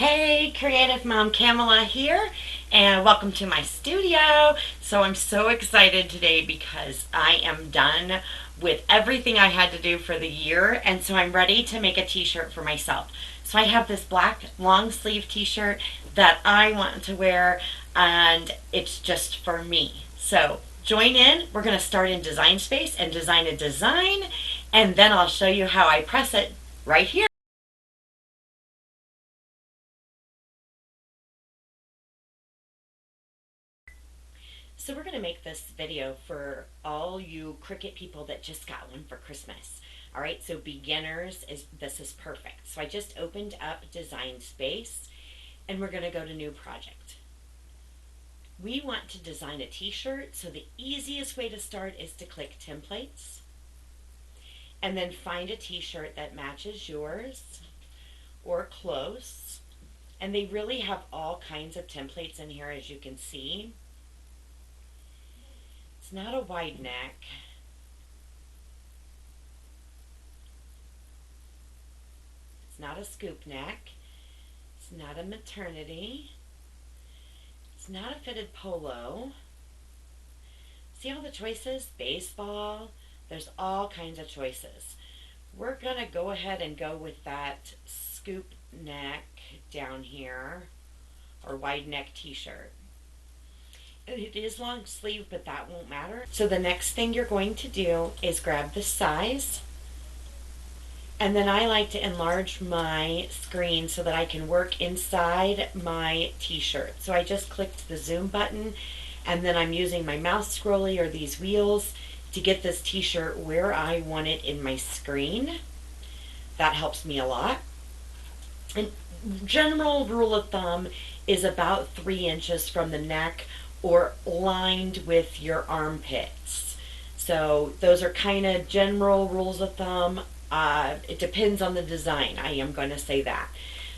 Hey, Creative Mom Kamela here, and welcome to my studio. So I'm so excited today because I am done with everything I had to do for the year, and so I'm ready to make a t-shirt for myself. So I have this black long sleeve t-shirt that I want to wear, and it's just for me. So join in. We're going to start in Design Space and design a design, and then I'll show you how I press it right here. So we're going to make this video for all you Cricut people that just got one for Christmas. All right, so beginners, this is perfect. So I just opened up Design Space and we're going to go to New Project. We want to design a t-shirt, so the easiest way to start is to click Templates and then find a t-shirt that matches yours or close. And they really have all kinds of templates in here, as you can see. It's not a wide neck. It's not a scoop neck. It's not a maternity. It's not a fitted polo. See all the choices? Baseball. There's all kinds of choices. We're going to go ahead and go with that scoop neck down here, or wide neck t-shirt. It is long sleeve, but that won't matter. So the next thing you're going to do is grab the size, and then I like to enlarge my screen so that I can work inside my t-shirt. So I just clicked the zoom button, and then I'm using my mouse scrolly or these wheels to get this t-shirt where I want it in my screen. That helps me a lot. And general rule of thumb is about 3 inches from the neck, or lined with your armpits. So those are kind of general rules of thumb. It depends on the design, I am going to say that.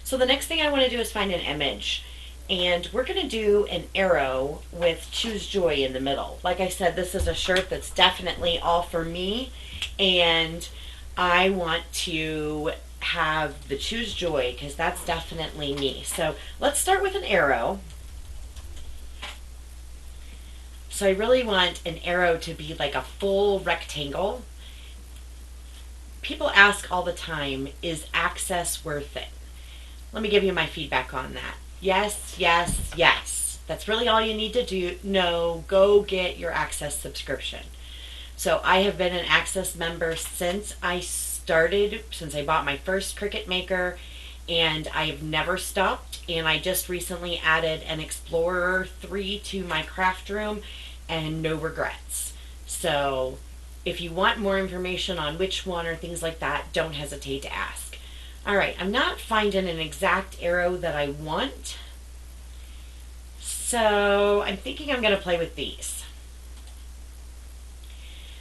So the next thing I want to do is find an image. And we're going to do an arrow with Choose Joy in the middle. Like I said, this is a shirt that's definitely all for me. And I want to have the Choose Joy because that's definitely me. So let's start with an arrow. So I really want an arrow to be like a full rectangle. People ask all the time, is access worth it? Let me give you my feedback on that. Yes, yes, yes. That's really all you need to do. No, go get your access subscription. So I have been an access member since I bought my first Cricut maker, and I have never stopped. And I just recently added an Explorer 3 to my craft room, and no regrets. So if you want more information on which one or things like that, don't hesitate to ask. All right, I'm not finding an exact arrow that I want, so I'm thinking I'm going to play with these.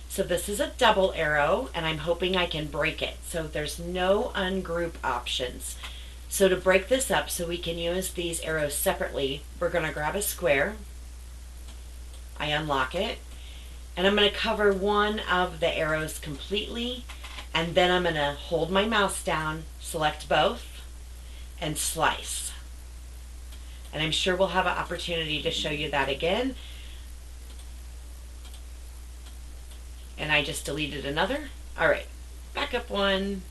So this is a double arrow, and I'm hoping I can break it. So there's no ungroup options. So to break this up so we can use these arrows separately, we're going to grab a square. I unlock it, and I'm going to cover one of the arrows completely, and then I'm going to hold my mouse down, select both, and slice. And I'm sure we'll have an opportunity to show you that again. And I just deleted another. All right, back up one.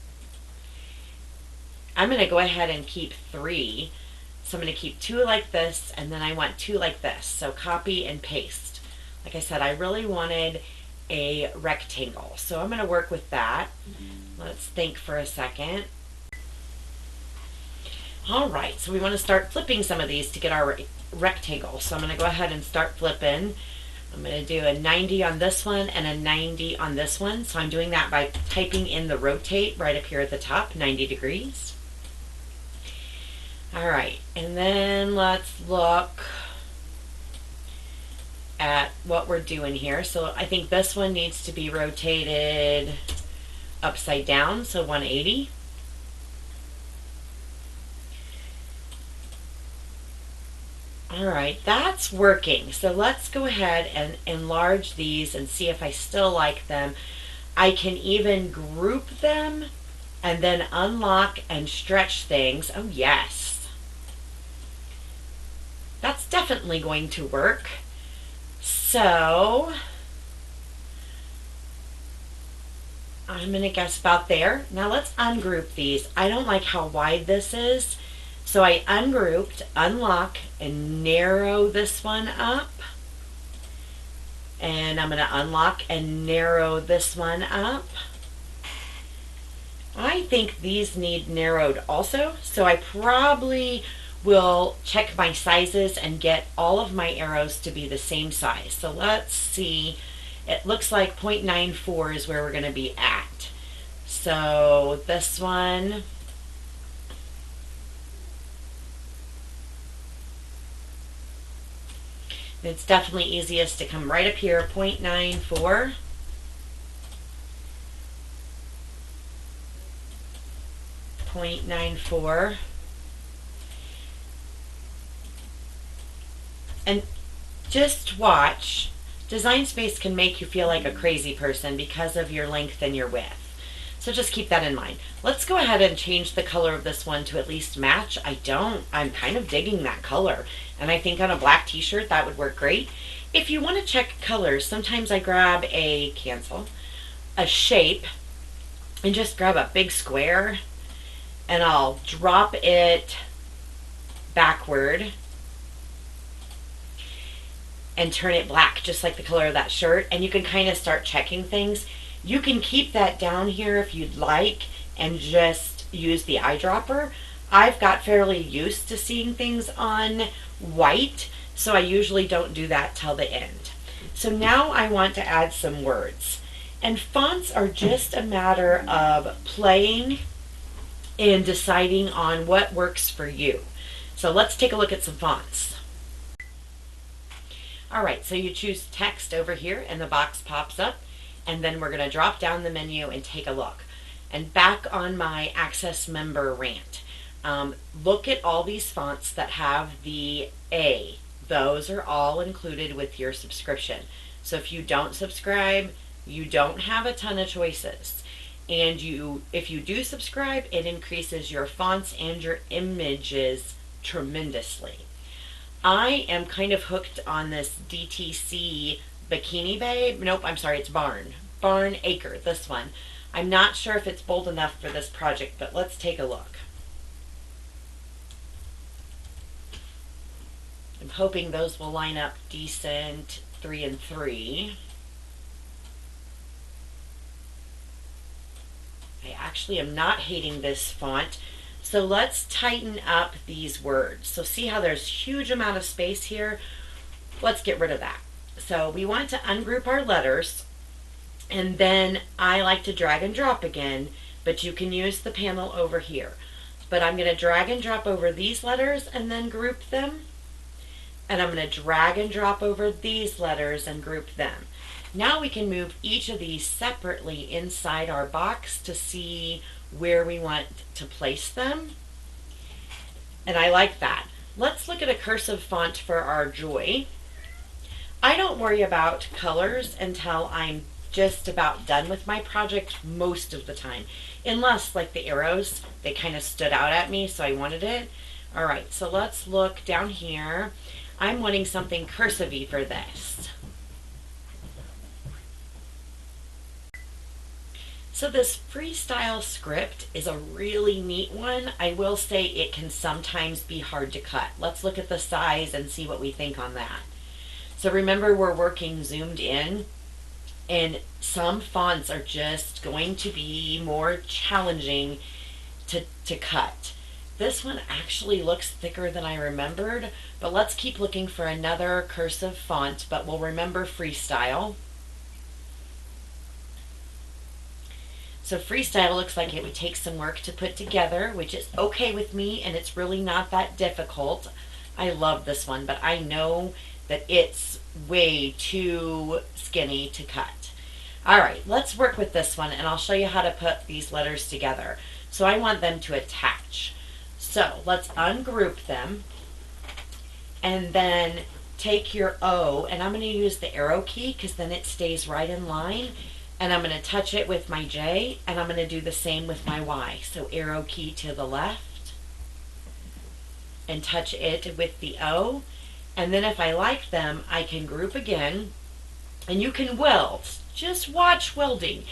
I'm going to go ahead and keep 3. So I'm going to keep 2 like this, and then I want 2 like this. So copy and paste. Like I said, I really wanted a rectangle. So I'm going to work with that. Let's think for a second. All right, so we want to start flipping some of these to get our rectangle. So I'm going to go ahead and start flipping. I'm going to do a 90 on this one and a 90 on this one. So I'm doing that by typing in the rotate right up here at the top, 90 degrees. All right, and then let's look at what we're doing here. So I think this one needs to be rotated upside down, so 180. All right, that's working. So let's go ahead and enlarge these and see if I still like them. I can even group them and then unlock and stretch things. Oh yes. definitely going to work. So I'm going to guess about there. Now let's ungroup these. I don't like how wide this is. So I ungrouped, unlock, and narrow this one up. And I'm going to unlock and narrow this one up. I think these need narrowed also. So I probably will check my sizes and get all of my arrows to be the same size. So let's see. It looks like 0.94 is where we're going to be at. So this one, it's definitely easiest to come right up here, 0.94. And just watch. Design Space can make you feel like a crazy person because of your length and your width. So just keep that in mind. Let's go ahead and change the color of this one to at least match. I'm kind of digging that color. And I think on a black t-shirt that would work great. If you want to check colors, sometimes I grab a shape, and just grab a big square, and I'll drop it backward and turn it black, just like the color of that shirt. And you can kind of start checking things. You can keep that down here if you'd like and just use the eyedropper. I've got fairly used to seeing things on white, so I usually don't do that till the end. So now I want to add some words. And fonts are just a matter of playing and deciding on what works for you. So let's take a look at some fonts. All right, so you choose text over here and the box pops up, and then we're going to drop down the menu and take a look. And back on my Access Member rant, look at all these fonts that have the A. Those are all included with your subscription. So if you don't subscribe, you don't have a ton of choices. And if you do subscribe, it increases your fonts and your images tremendously. I am kind of hooked on this DTC Bikini Babe. Nope, I'm sorry, it's Barn Acre, this one. I'm not sure if it's bold enough for this project, but let's take a look. I'm hoping those will line up decent, 3 and 3. I actually am not hating this font. So let's tighten up these words. So see how there's huge amount of space here? Let's get rid of that. So we want to ungroup our letters, and then I like to drag and drop again, but you can use the panel over here. But I'm going to drag and drop over these letters and then group them. And I'm going to drag and drop over these letters and group them. Now we can move each of these separately inside our box to see where we want to place them. And I like that. Let's look at a cursive font for our joy. I don't worry about colors until I'm just about done with my project most of the time. Unless, like the arrows, they kind of stood out at me, so I wanted it. All right, so let's look down here. I'm wanting something cursive-y for this. So this freestyle script is a really neat one. I will say it can sometimes be hard to cut. Let's look at the size and see what we think on that. So remember, we're working zoomed in, and some fonts are just going to be more challenging to cut. This one actually looks thicker than I remembered, but let's keep looking for another cursive font, but we'll remember freestyle. So freestyle looks like it would take some work to put together, which is okay with me, and it's really not that difficult. I love this one, but I know that it's way too skinny to cut. All right, let's work with this one, and I'll show you how to put these letters together. So I want them to attach. So let's ungroup them, and then take your O, and I'm going to use the arrow key because then it stays right in line. And I'm going to touch it with my J, and I'm going to do the same with my Y. So arrow key to the left, and touch it with the O, And then if I like them, I can group again, and you can weld. Just watch welding,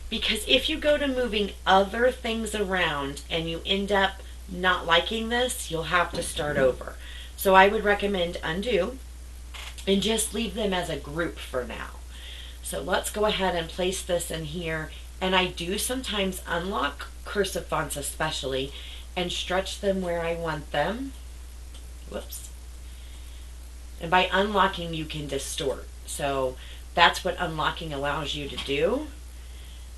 because if you go to moving other things around and you end up not liking this, you'll have to start over. So I would recommend undo and just leave them as a group for now. So let's go ahead and place this in here. And I do sometimes unlock cursive fonts especially and stretch them where I want them. Whoops. And by unlocking, you can distort. So that's what unlocking allows you to do.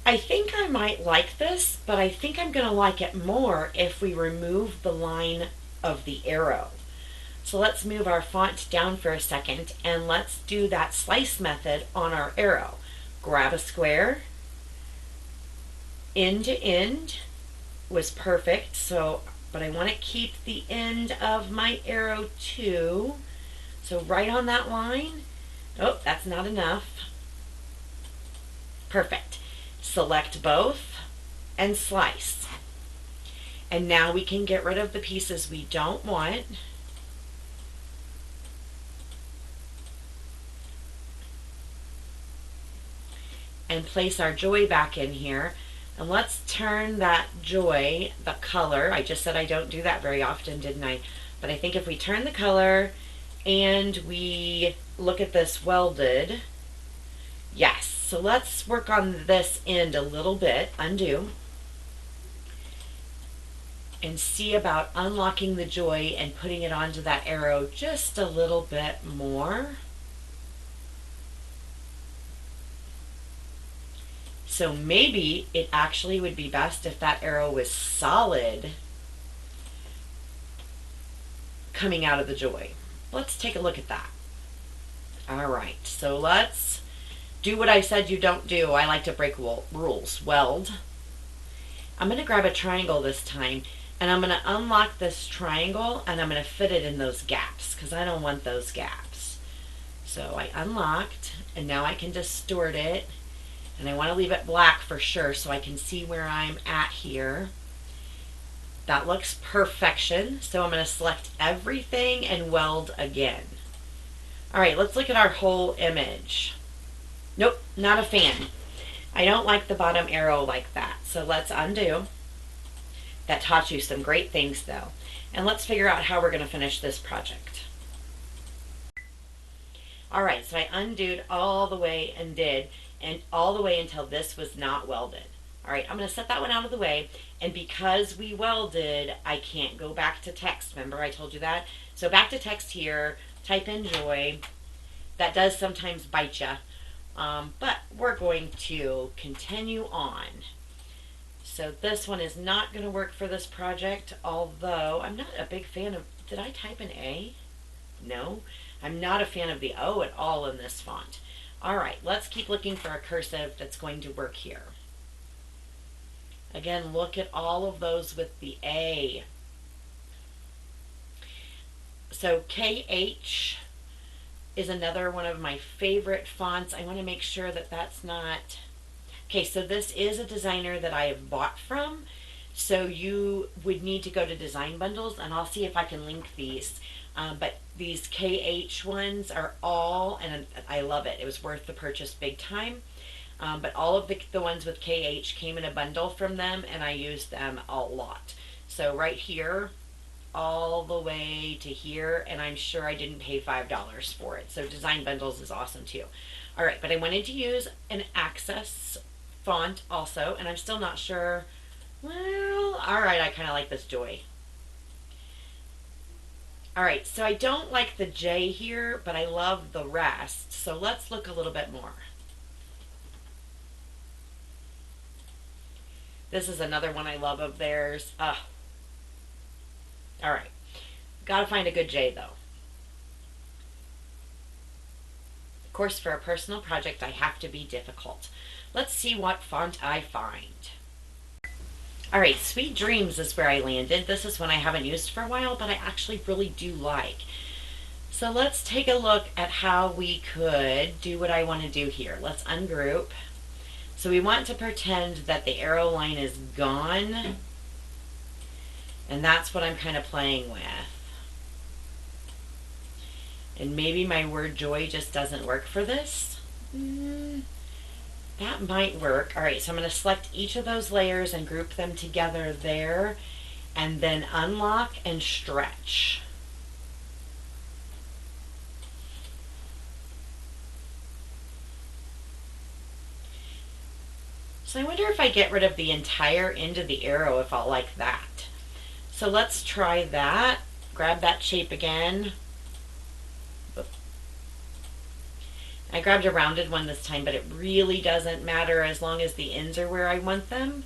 I think I might like this, but I think I'm going to like it more if we remove the line of the arrow. So let's move our font down for a second, and let's do that slice method on our arrow. Grab a square. End to end was perfect, but I want to keep the end of my arrow too. So right on that line. Oh, that's not enough. Perfect. Select both and slice. And now we can get rid of the pieces we don't want. And place our joy back in here. And let's turn that joy, the color, I just said I don't do that very often, didn't I? But I think if we turn the color and we look at this welded, yes. So let's work on this end a little bit, undo, and see about unlocking the joy and putting it onto that arrow just a little bit more. So maybe it actually would be best if that arrow was solid coming out of the joy. Let's take a look at that. All right, so let's do what I said you don't do. I like to break rules. Weld. I'm going to grab a triangle this time, and I'm going to unlock this triangle, and I'm going to fit it in those gaps because I don't want those gaps. So I unlocked, and now I can distort it. And I want to leave it black for sure so I can see where I'm at here. That looks perfection. So I'm going to select everything and weld again. All right, let's look at our whole image. Nope, not a fan. I don't like the bottom arrow like that. So let's undo. That taught you some great things though. And let's figure out how we're going to finish this project. All right, so I undid all the way and all the way until this was not welded. All right, I'm going to set that one out of the way. And because we welded, I can't go back to text. Remember I told you that? So back to text here, type in joy. That does sometimes bite you. But we're going to continue on. So this one is not going to work for this project, although I'm not a big fan of, did I type an A? No, I'm not a fan of the O at all in this font. All right, let's keep looking for a cursive that's going to work here. Again, look at all of those with the A. So KH is another one of my favorite fonts. I want to make sure that that's not... Okay, so this is a designer that I have bought from. So you would need to go to design bundles, and I'll see if I can link these. But these KH ones are all, and I love it. It was worth the purchase big time. But all of the ones with KH came in a bundle from them, and I used them a lot. So right here, all the way to here, and I'm sure I didn't pay $5 for it. So design bundles is awesome too. All right, but I wanted to use an Access font also, and I'm still not sure. Well, all right, I kind of like this Joy. All right, so I don't like the J here, but I love the rest. So let's look a little bit more. This is another one I love of theirs. All right, gotta find a good J though. Of course, for a personal project, I have to be difficult. Let's see what font I find. All right, Sweet Dreams is where I landed. This is one I haven't used for a while, but I actually really do like. So let's take a look at how we could do what I want to do here. Let's ungroup. So we want to pretend that the arrow line is gone, and that's what I'm kind of playing with. And maybe my word joy just doesn't work for this. That might work. All right, so I'm going to select each of those layers and group them together there, and then unlock and stretch. So I wonder if I get rid of the entire end of the arrow, if I'll like that. So let's try that. Grab that shape again. I grabbed a rounded one this time, but it really doesn't matter as long as the ends are where I want them.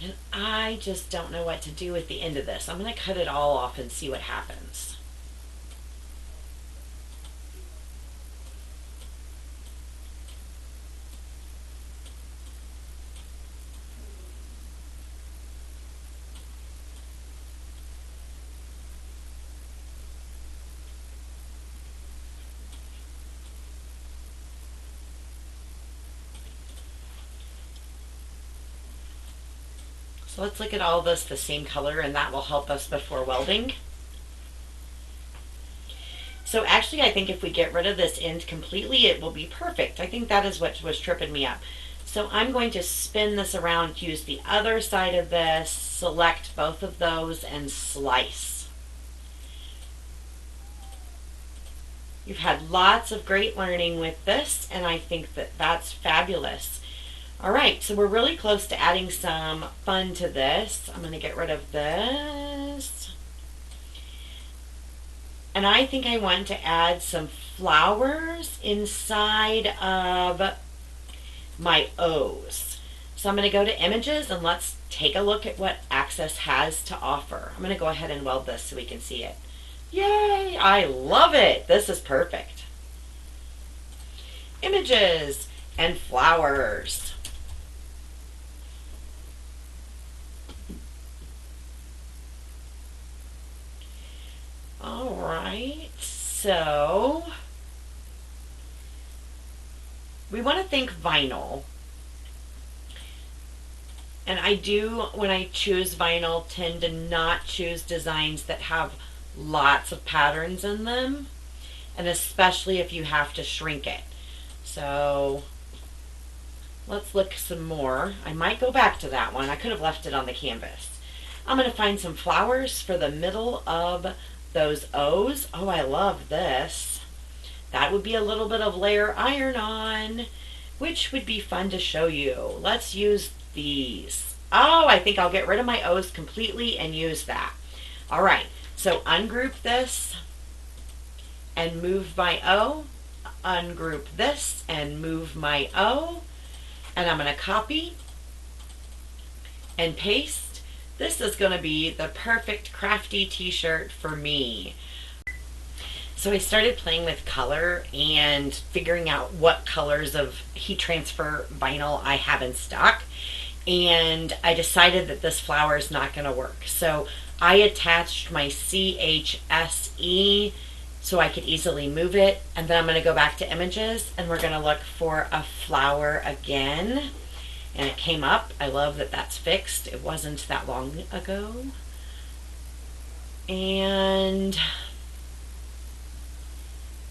And I just don't know what to do with the end of this. I'm going to cut it all off and see what happens. So let's look at all this the same color, and that will help us before welding. So actually, I think if we get rid of this end completely, it will be perfect. I think that is what was tripping me up. So I'm going to spin this around, use the other side of this, select both of those, and slice. You've had lots of great learning with this, and I think that that's fabulous. All right, so we're really close to adding some fun to this. I'm going to get rid of this. And I think I want to add some flowers inside of my O's. So I'm going to go to images and let's take a look at what Access has to offer. I'm going to go ahead and weld this so we can see it. Yay! I love it. This is perfect. Images and flowers. All right, so we want to think vinyl. And I do, when I choose vinyl, tend to not choose designs that have lots of patterns in them, and especially if you have to shrink it. So let's look some more. I might go back to that one. I could have left it on the canvas. I'm going to find some flowers for the middle of those O's. Oh, I love this. That would be a little bit of layer iron on, which would be fun to show you. Let's use these. Oh, I think I'll get rid of my O's completely and use that. All right, so ungroup this and move my O. Ungroup this and move my O. And I'm going to copy and paste. This is going to be the perfect crafty t-shirt for me. So I started playing with color and figuring out what colors of heat transfer vinyl I have in stock. And I decided that this flower is not going to work. So I attached my CHSE so I could easily move it. And then I'm going to go back to images and we're going to look for a flower again. And it came up. I love that that's fixed. It wasn't that long ago. And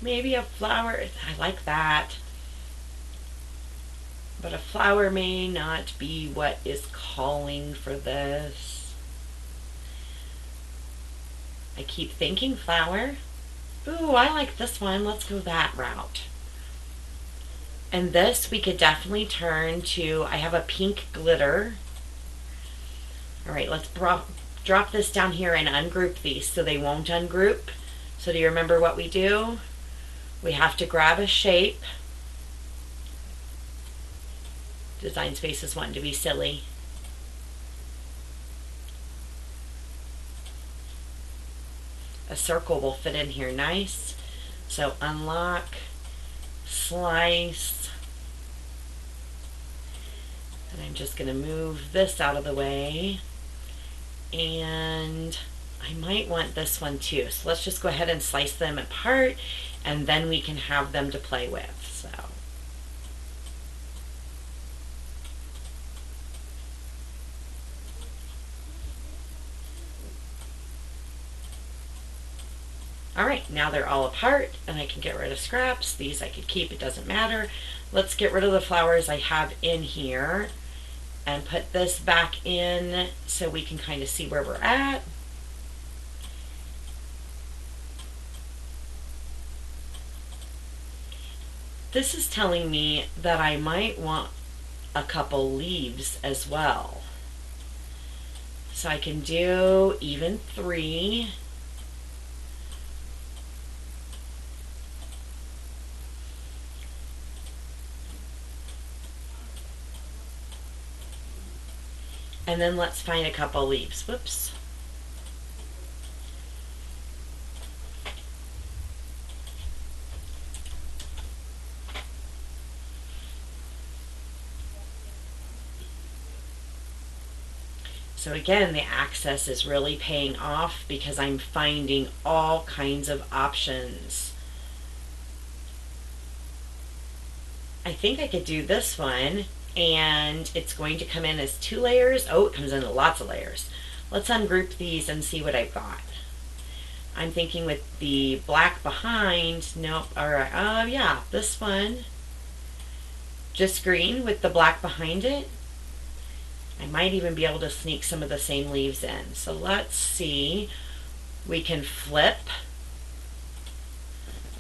maybe a flower. I like that. But a flower may not be what is calling for this. I keep thinking flower. Ooh, I like this one. Let's go that route. And this we could definitely turn to, I have a pink glitter. All right, let's drop this down here and ungroup these so they won't ungroup. So do you remember what we do? We have to grab a shape. Design Space is wanting to be silly. A circle will fit in here nice. So unlock, slice, and I'm just going to move this out of the way, and I might want this one too. So let's just go ahead and slice them apart, and then we can have them to play with. So All right, now they're all apart and I can get rid of scraps. These I could keep, it doesn't matter. Let's get rid of the flowers I have in here and put this back in so we can kind of see where we're at. This is telling me that I might want a couple leaves as well. So I can do even 3. And then let's find a couple leaves. Whoops. So again, the access is really paying off because I'm finding all kinds of options. I think I could do this one, and it's going to come in as 2 layers. Oh, it comes in lots of layers. Let's ungroup these and see what I've got. I'm thinking with the black behind, nope, all right, yeah, this one, just green with the black behind it. I might even be able to sneak some of the same leaves in. So let's see. We can flip.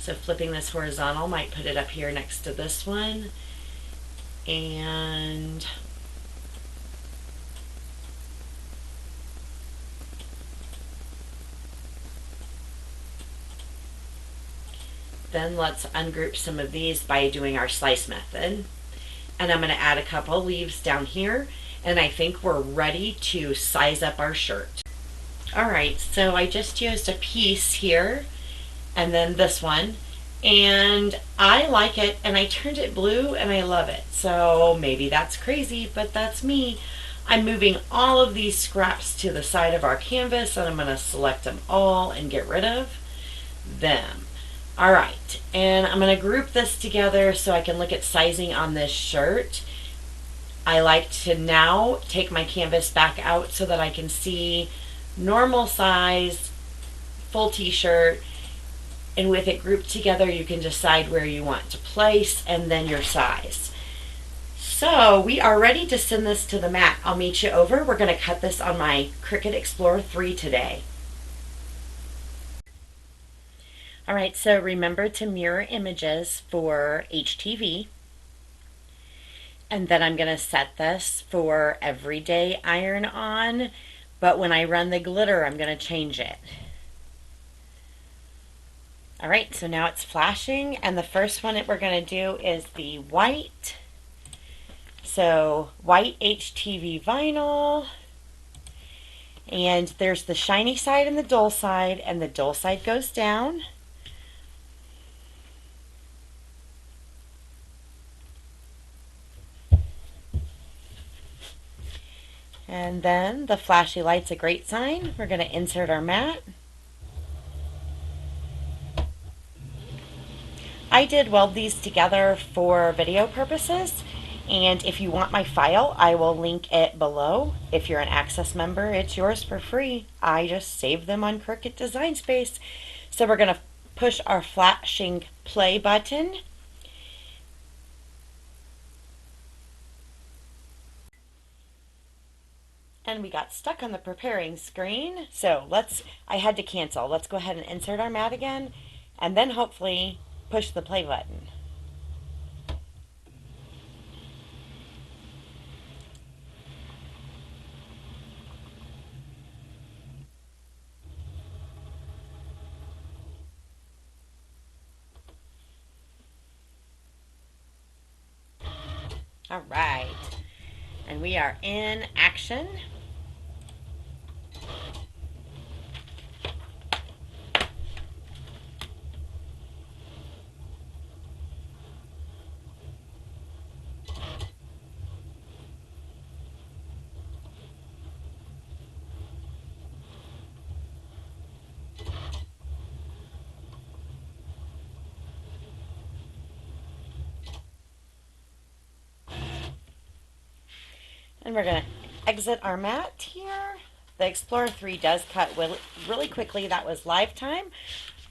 So flipping this horizontal might put it up here next to this one. And then let's ungroup some of these by doing our slice method. And I'm going to add a couple leaves down here. And I think we're ready to size up our shirt. All right, so I just used a piece here and then this one, and I like it, and I turned it blue and I love it. So maybe that's crazy, but that's me. I'm moving all of these scraps to the side of our canvas, and I'm going to select them all and get rid of them. All right, and I'm going to group this together so I can look at sizing on this shirt. I like to now take my canvas back out so that I can see normal size, full t-shirt, and with it grouped together you can decide where you want to place and then your size. So we are ready to send this to the mat. I'll meet you over. We're going to cut this on my Cricut Explorer 3 today. All right, so remember to mirror images for HTV. And then I'm going to set this for everyday iron on, but when I run the glitter, I'm going to change it. All right, so now it's flashing, and the first one that we're going to do is the white. So white HTV vinyl, and there's the shiny side and the dull side, and the dull side goes down. And then the flashy light's a great sign. We're going to insert our mat. I did weld these together for video purposes, and if you want my file, I will link it below. If you're an Access member, it's yours for free. I just saved them on Cricut Design Space. So we're going to push our flashing play button. And we got stuck on the preparing screen. So I had to cancel. Let's go ahead and insert our mat again, and then hopefully push the play button. All right, and we are in action. And we're going to exit our mat here. The Explorer 3 does cut really quickly. That was live time.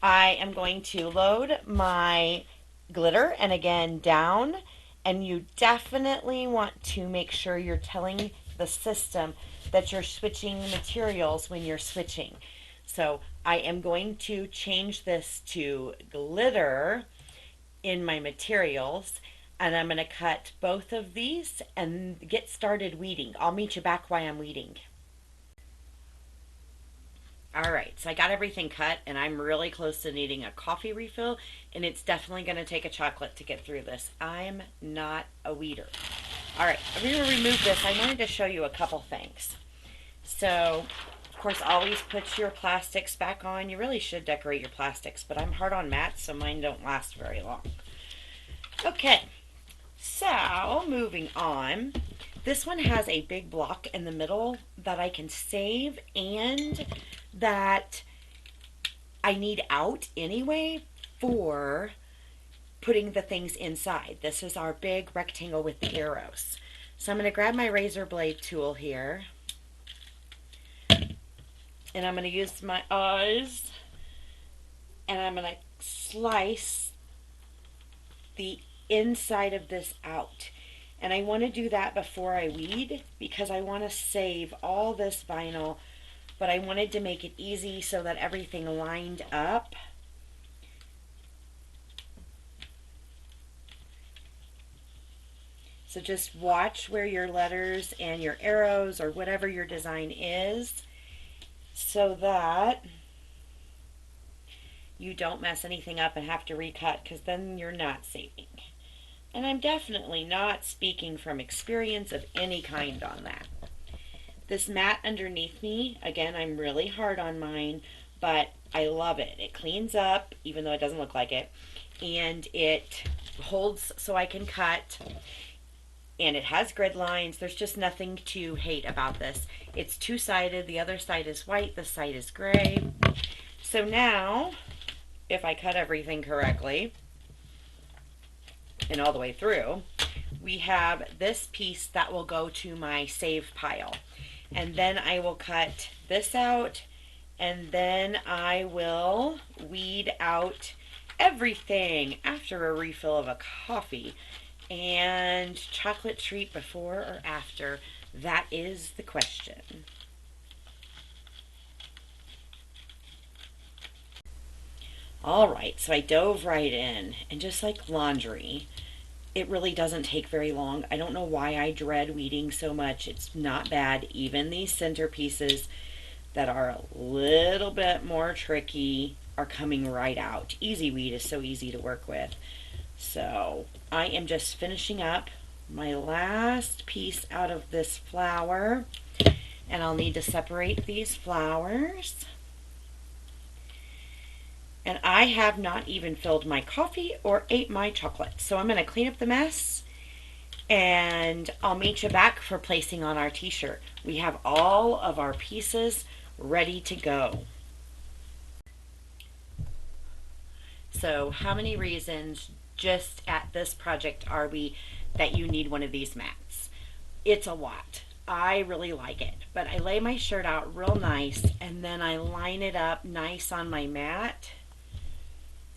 I am going to load my glitter, and again down, and you definitely want to make sure you're telling the system that you're switching materials when you're switching. So I am going to change this to glitter in my materials, and I'm going to cut both of these and get started weeding. I'll meet you back while I'm weeding. All right, so I got everything cut, and I'm really close to needing a coffee refill, and it's definitely going to take a chocolate to get through this. I'm not a weeder. All right, I'm going to remove this. I wanted to show you a couple things. So, of course, always put your plastics back on. You really should decorate your plastics, but I'm hard on mats, so mine don't last very long. Okay, so moving on. This one has a big block in the middle that I can save and that I need out anyway for putting the things inside. This is our big rectangle with the arrows. So I'm going to grab my razor blade tool here, and I'm going to use my eyes, and I'm going to slice the inside of this out. And I want to do that before I weed because I want to save all this vinyl, but I wanted to make it easy so that everything lined up. So just watch where your letters and your arrows or whatever your design is so that you don't mess anything up and have to recut, because then you're not saving. And I'm definitely not speaking from experience of any kind on that. This mat underneath me, again, I'm really hard on mine, but I love it. It cleans up, even though it doesn't look like it, and it holds so I can cut, and it has grid lines. There's just nothing to hate about this. It's two-sided. The other side is white, this side is gray. So now, if I cut everything correctly, and all the way through, we have this piece that will go to my save pile. And then I will cut this out, and then I will weed out everything after a refill of a coffee. And chocolate treat before or after? That is the question. All right, so I dove right in, and just like laundry, it really doesn't take very long. I don't know why I dread weeding so much. It's not bad. Even these centerpieces that are a little bit more tricky are coming right out. Easy weed is so easy to work with. So I am just finishing up my last piece out of this flower, and I'll need to separate these flowers. And I have not even filled my coffee or ate my chocolate. So I'm going to clean up the mess, and I'll meet you back for placing on our t-shirt. We have all of our pieces ready to go. So how many reasons just at this project are we that you need one of these mats? It's a lot. I really like it, but I lay my shirt out real nice, and then I line it up nice on my mat.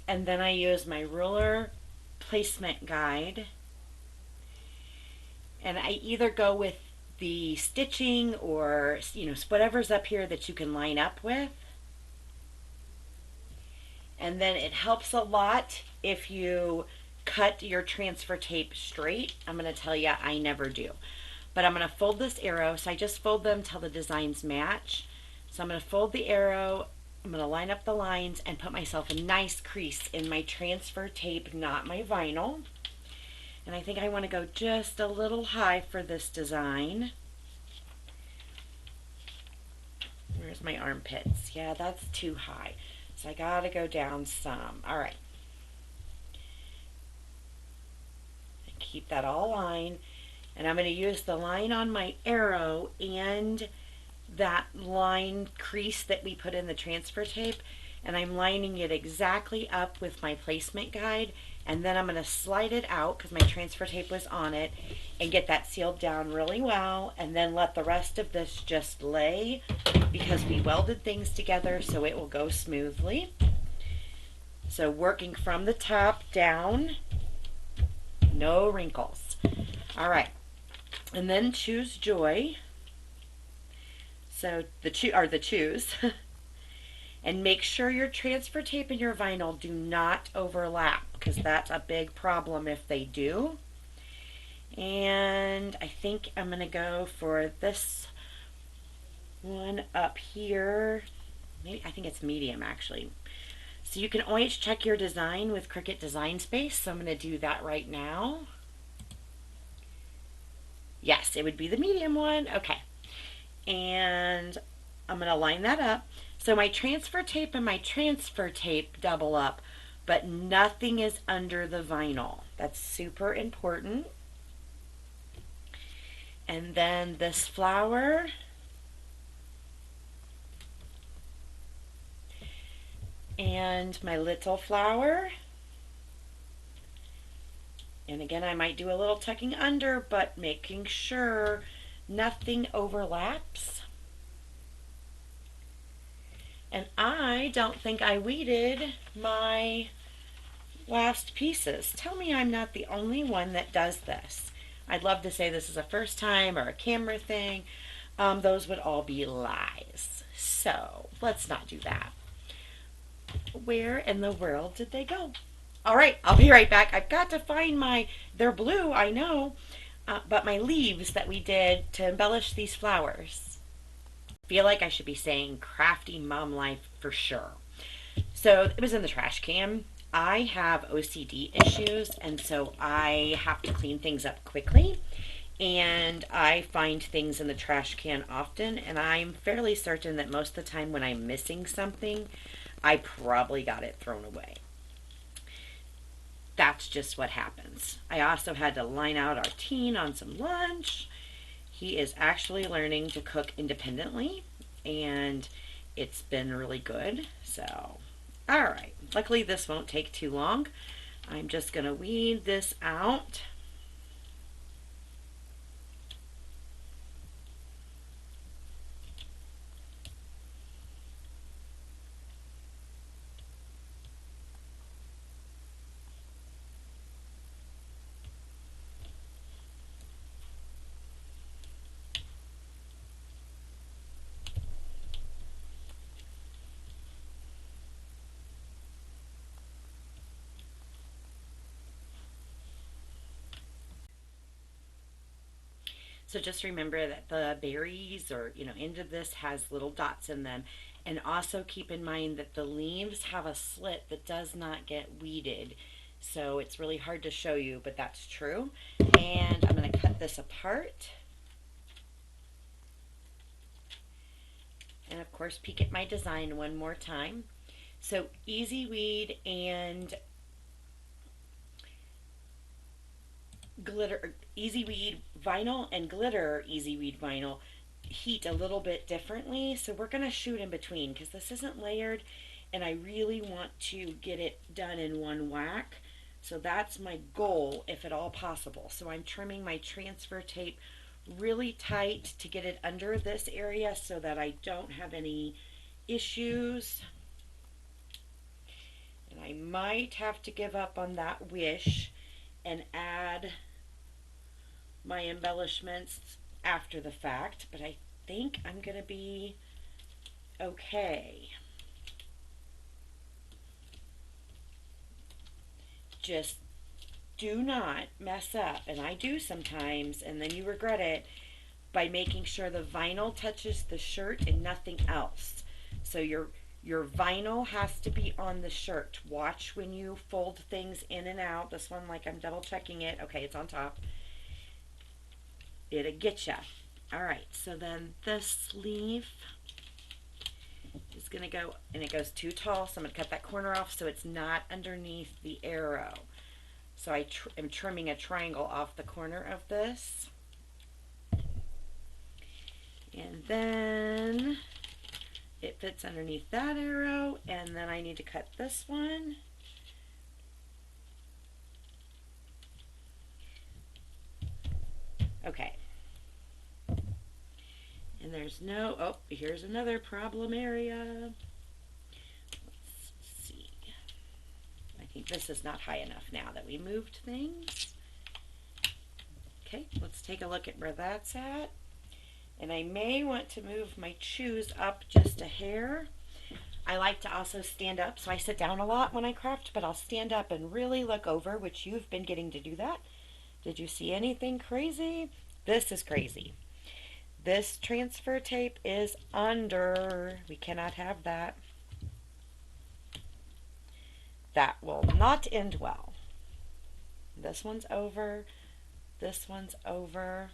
And then I use my ruler placement guide, and I either go with the stitching or, whatever's up here that you can line up with. And then it helps a lot if you cut your transfer tape straight. I'm going to tell you, I never do. But I'm going to fold this arrow, so I just fold them till the designs match. So I'm going to fold the arrow, I'm going to line up the lines and put myself a nice crease in my transfer tape, not my vinyl. And I think I want to go just a little high for this design. Where's my armpits? Yeah, that's too high. So I got to go down some. All right. Keep that all lined. And I'm going to use the line on my arrow and that line crease that we put in the transfer tape, and I'm lining it exactly up with my placement guide, and then I'm going to slide it out because my transfer tape was on it and get that sealed down really well, and then let the rest of this just lay because we welded things together so it will go smoothly. So working from the top down, no wrinkles. All right, and then choose Joy. So the choose, and make sure your transfer tape and your vinyl do not overlap, because that's a big problem if they do. And I think I'm going to go for this one up here. Maybe I think it's medium actually. So you can always check your design with Cricut Design Space. So I'm going to do that right now. Yes, it would be the medium one. Okay. And I'm going to line that up. So my transfer tape and my transfer tape double up, but nothing is under the vinyl. That's super important. And then this flower, and my little flower. And again, I might do a little tucking under, but making sure nothing overlaps. And I don't think I weeded my last pieces. Tell me I'm not the only one that does this. I'd love to say this is a first time or a camera thing. Those would all be lies. So let's not do that. Where in the world did they go? All right, I'll be right back. I've got to find they're blue, I know, but my leaves that we did to embellish these flowers. I feel like I should be saying crafty mom life for sure. So it was in the trash can. I have OCD issues, and so I have to clean things up quickly. And I find things in the trash can often, and I'm fairly certain that most of the time when I'm missing something, I probably got it thrown away. That's just what happens. I also had to line out our teen on some lunch. He is actually learning to cook independently, and it's been really good. So, all right. Luckily, this won't take too long. I'm just going to weed this out. So just remember that the berries or, end of this has little dots in them. And also keep in mind that the leaves have a slit that does not get weeded. So it's really hard to show you, but that's true. And I'm going to cut this apart. And of course, peek at my design one more time. So Easy Weed and glitter, Easy Weed vinyl and glitter Easy Weed vinyl heat a little bit differently. So we're going to shoot in between because this isn't layered and I really want to get it done in one whack. So that's my goal if at all possible. So I'm trimming my transfer tape really tight to get it under this area so that I don't have any issues. And I might have to give up on that wish and add my embellishments after the fact, but I think I'm going to be okay. Just do not mess up, and I do sometimes, and then you regret it, by making sure the vinyl touches the shirt and nothing else. So your vinyl has to be on the shirt. Watch when you fold things in and out. This one, like I'm double checking it. Okay, it's on top. It'll get ya. All right, so then this sleeve is going to go, and it goes too tall, so I'm going to cut that corner off so it's not underneath the arrow. So I am trimming a triangle off the corner of this. And then it fits underneath that arrow, and then I need to cut this one. Okay. And there's no, oh, here's another problem area. Let's see. think this is not high enough now that we moved things. Okay, let's take a look at where that's at. And I may want to move my choose up just a hair. I like to also stand up, so I sit down a lot when I craft, but I'll stand up and really look over, which you've been getting to do that. Did you see anything crazy? This is crazy. This transfer tape is under. We cannot have that. That will not end well. This one's over. This one's over.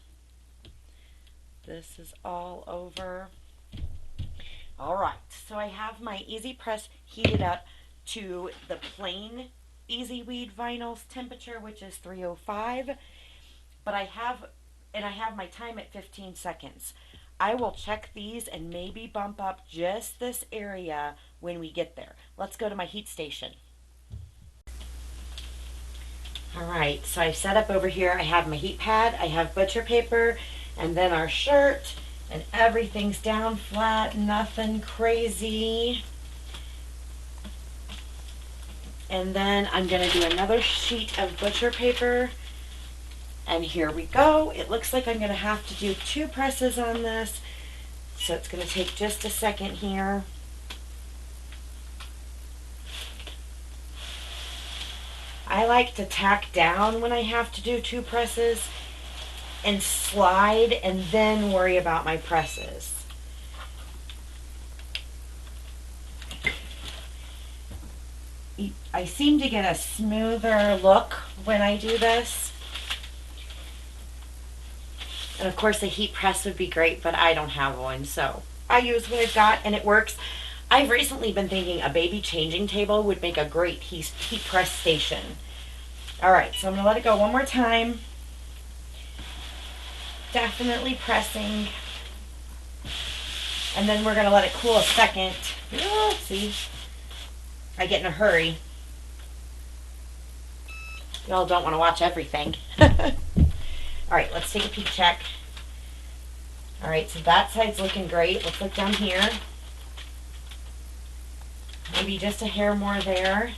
This is all over. All right, so I have my Easy Press heated up to the plain Easy Weed Vinyl's temperature, which is 305. But I have my time at 15 seconds. I will check these and maybe bump up just this area when we get there. Let's go to my heat station. All right, so I've set up over here. I have my heat pad, I have butcher paper, and then our shirt, and everything's down flat, nothing crazy. And then I'm gonna do another sheet of butcher paper, and here we go. It looks like I'm gonna have to do 2 presses on this, so it's gonna take just a second here. I like to tack down when I have to do 2 presses and slide and then worry about my presses. I seem to get a smoother look when I do this. And of course a heat press would be great, but I don't have one, so I use what I've got and it works. I've recently been thinking a baby changing table would make a great heat press station. All right, so I'm gonna let it go one more time. Definitely pressing. And then we're gonna let it cool a second. Oh, see, I get in a hurry. Y'all don't wanna watch everything. All right, let's take a peek check. All right, so that side's looking great. Let's look down here. Maybe just a hair more there.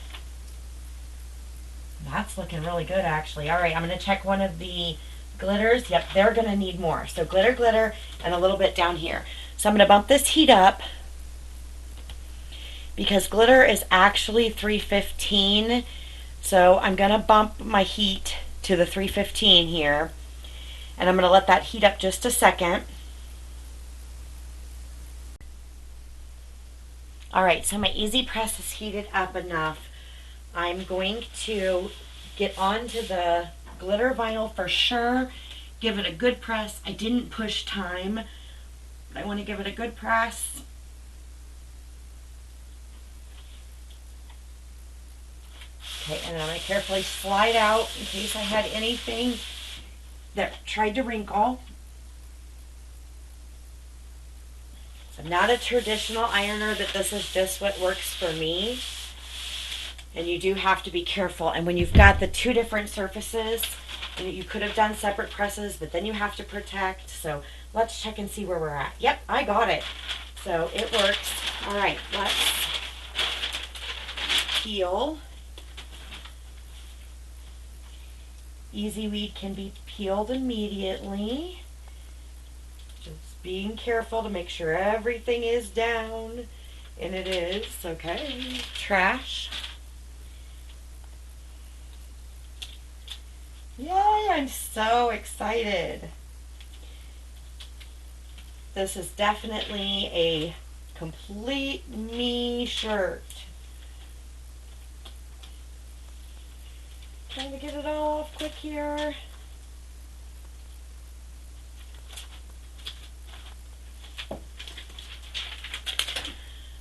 That's looking really good, actually. All right, I'm going to check one of the glitters. Yep, they're going to need more. So glitter, glitter, and a little bit down here. So I'm going to bump this heat up because glitter is actually 315. So I'm going to bump my heat to the 315 here. And I'm going to let that heat up just a second. All right, so my Easy Press is heated up enough. I'm going to get onto the glitter vinyl for sure. Give it a good press. I didn't push time, but I want to give it a good press. Okay, and then I'm going to carefully slide out in case I had anything that tried to wrinkle. I'm not a traditional ironer, but this is just what works for me. And you do have to be careful. And when you've got the 2 different surfaces, you could have done separate presses, but then you have to protect. So let's check and see where we're at. Yep, I got it. So it works. All right, let's peel. Easy Weed can be peeled immediately. Being careful to make sure everything is down, and it is. Okay, trash. Yay, I'm so excited. This is definitely a complete me shirt. Trying to get it all off quick here.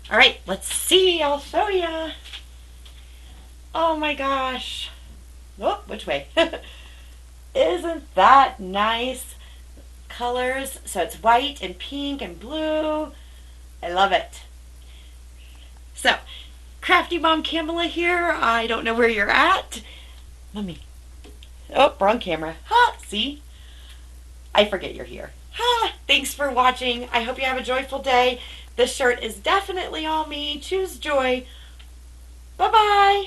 All right, let's see. I'll show ya. Oh my gosh. Oh, which way? Isn't that nice? Colors. So it's white and pink and blue. I love it. So, Crafty Mom Kamela here. I don't know where you're at. Let me. Oh, wrong camera. Ha! See? I forget you're here. Ha! Thanks for watching. I hope you have a joyful day. This shirt is definitely all me. Choose joy. Bye-bye.